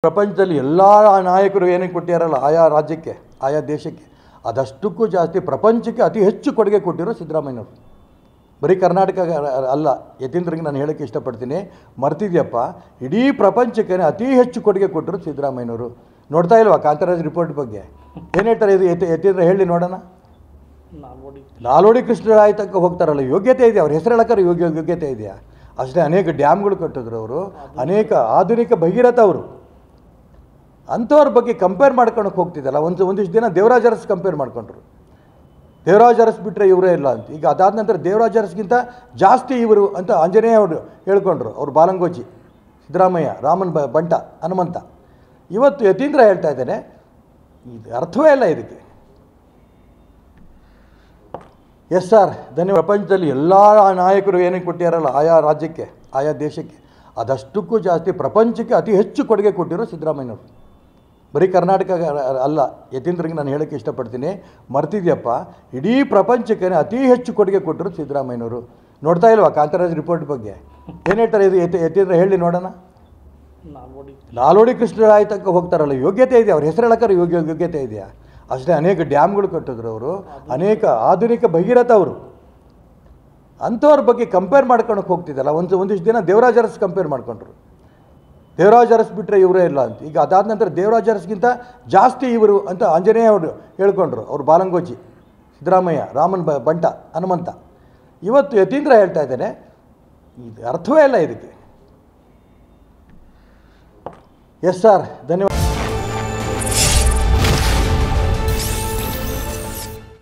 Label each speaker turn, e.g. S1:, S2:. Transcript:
S1: ಪ್ರಪಂಚದಲ್ಲಿ ಎಲ್ಲ ನಾಯಕರು ಏನಕ್ಕೆ ಕೊಟ್ಟಿರಲ್ಲ ಆಯಾ ರಾಜ್ಯಕ್ಕೆ ಆಯಾ ದೇಶಕ್ಕೆ ಅದಷ್ಟಕ್ಕೂ ಜಾಸ್ತಿ ಪ್ರಪಂಚಕ್ಕೆ ಅತಿ ಹೆಚ್ಚು ಕೊಡುಗೆ ಕೊಟ್ಟಿರೋ ಸಿದ್ದರಾಮಯ್ಯನವರು. ಬರೀ ಕರ್ನಾಟಕ ಅಲ್ಲ, ಯತೀಂದ್ರಿಗೆ ನಾನು ಹೇಳೋಕ್ಕೆ ಇಷ್ಟಪಡ್ತೀನಿ, ಮರ್ತಿದ್ಯಪ್ಪ, ಇಡೀ ಪ್ರಪಂಚಕ್ಕೆ ಅತಿ ಹೆಚ್ಚು ಕೊಡುಗೆ ಕೊಟ್ಟಿರೋ ಸಿದ್ದರಾಮಯ್ಯನವರು. ನೋಡ್ತಾ ಇಲ್ವಾ ಕಾಂತರಾಜ್ ರಿಪೋರ್ಟ್ ಬಗ್ಗೆ ಏನು ಹೇಳ್ತಾರೆ? ಇದು ಯತೀಂದ್ರ ಹೇಳಿ ನೋಡೋಣ. ನಾಲ್ವಡಿ ಕೃಷ್ಣರಾಯ ತನಕ ಹೋಗ್ತಾರಲ್ಲ, ಯೋಗ್ಯತೆ ಇದೆಯಾ? ಅವ್ರ ಹೆಸರು ಹೇಳೋಕ್ಕಾರೆ ಯೋಗ್ಯತೆ ಇದೆಯಾ? ಅಷ್ಟೇ, ಅನೇಕ ಡ್ಯಾಮ್ಗಳು ಕಟ್ಟಿದ್ರು ಅವರು, ಅನೇಕ ಆಧುನಿಕ ಭಗೀರಥ ಅವರು. ಅಂಥವ್ರ ಬಗ್ಗೆ ಕಂಪೇರ್ ಮಾಡ್ಕೊಳಕ್ಕೆ ಹೋಗ್ತಿದ್ದಲ್ಲ. ಒಂದಿಷ್ಟು ದಿನ ದೇವರಾಜ ಅರಸ್ ಕಂಪೇರ್ ಮಾಡ್ಕೊಂಡ್ರು. ದೇವರಾಜ ಅರಸ್ ಬಿಟ್ಟರೆ ಇವರೇ ಇಲ್ಲ ಅಂತ. ಈಗ ಅದಾದ ನಂತರ ದೇವರಾಜ ಅರಸ್ಗಿಂತ ಜಾಸ್ತಿ ಇವರು ಅಂತ ಆಂಜನೇಯ ಅವರು ಹೇಳ್ಕೊಂಡ್ರು. ಅವರು ಬಾಲಂಗೋಚಿ, ಸಿದ್ದರಾಮಯ್ಯ, ರಾಮನ್ ಬಂಟ, ಹನುಮಂತ. ಇವತ್ತು ಯತೀಂದ್ರ ಹೇಳ್ತಾ ಇದ್ದೇನೆ, ಇದು ಅರ್ಥವೇ ಇಲ್ಲ ಇದಕ್ಕೆ. ಎಸ್ ಸರ್, ಧನ್ಯವಾದ. ಪ್ರಪಂಚದಲ್ಲಿ ಎಲ್ಲ ನಾಯಕರು ಏನಕ್ಕೆ ಕೊಟ್ಟಿರಲ್ಲ ಆಯಾ ರಾಜ್ಯಕ್ಕೆ ಆಯಾ ದೇಶಕ್ಕೆ ಅದಷ್ಟಕ್ಕೂ ಜಾಸ್ತಿ ಪ್ರಪಂಚಕ್ಕೆ ಅತಿ ಹೆಚ್ಚು ಕೊಡುಗೆ ಕೊಟ್ಟಿರೋ ಸಿದ್ದರಾಮಯ್ಯನವರು. ಬರೀ ಕರ್ನಾಟಕ ಅಲ್ಲ, ಯತೀಂದ್ರಿಗೆ ನಾನು ಹೇಳೋಕ್ಕೆ ಇಷ್ಟಪಡ್ತೀನಿ, ಮರ್ತಿದ್ಯಪ್ಪ, ಇಡೀ ಪ್ರಪಂಚಕ್ಕೆ ಅತಿ ಹೆಚ್ಚು ಕೊಡುಗೆ ಕೊಟ್ಟಿರೋ ಸಿದ್ದರಾಮಯ್ಯನವರು. ನೋಡ್ತಾ ಇಲ್ವಾ ಕಾಂತರಾಜ್ ರಿಪೋರ್ಟ್ ಬಗ್ಗೆ ಏನು ಹೇಳ್ತಾರೆ? ಇದು ಯತೀಂದ್ರ ಹೇಳಿ ನೋಡೋಣ. ನಾಲ್ವಡಿ ಕೃಷ್ಣರಾಯ ತನಕ ಹೋಗ್ತಾರಲ್ಲ, ಯೋಗ್ಯತೆ ಇದೆಯಾ? ಅವ್ರ ಹೆಸರು ಹೇಳೋಕ್ಕಾರೆ ಯೋಗ್ಯತೆ ಇದೆಯಾ? ಅಷ್ಟೇ, ಅನೇಕ ಡ್ಯಾಮ್ಗಳು ಕಟ್ಟಿದ್ರು ಅವರು, ಅನೇಕ ಆಧುನಿಕ ಭಗೀರಥ ಅವರು. ಅಂಥವ್ರ ಬಗ್ಗೆ ಕಂಪೇರ್ ಮಾಡ್ಕೊಳಕ್ಕೆ ಹೋಗ್ತಿದ್ದಲ್ಲ. ಒಂದಿಷ್ಟು ದಿನ ದೇವರಾಜ ಅರಸ್ ಕಂಪೇರ್ ಮಾಡ್ಕೊಂಡ್ರು. ದೇವರಾಜ ಅರಸ್ ಬಿಟ್ಟರೆ ಇವರೇ ಇಲ್ಲ ಅಂತ. ಈಗ ಅದಾದ ನಂತರ ದೇವರಾಜ ಅರಸ್ಗಿಂತ ಜಾಸ್ತಿ ಇವರು ಅಂತ ಆಂಜನೇಯ ಅವರು ಹೇಳ್ಕೊಂಡ್ರು. ಅವರು ಬಾಲಂಗೋಚಿ, ಸಿದ್ದರಾಮಯ್ಯ, ರಾಮನ್ ಬಂಟ, ಹನುಮಂತ. ಇವತ್ತು ಯತೀಂದ್ರ ಹೇಳ್ತಾ ಇದ್ದೇನೆ, ಇದು ಅರ್ಥವೇ ಇಲ್ಲ ಇದಕ್ಕೆ. ಎಸ್ ಸರ್, ಧನ್ಯವಾದ.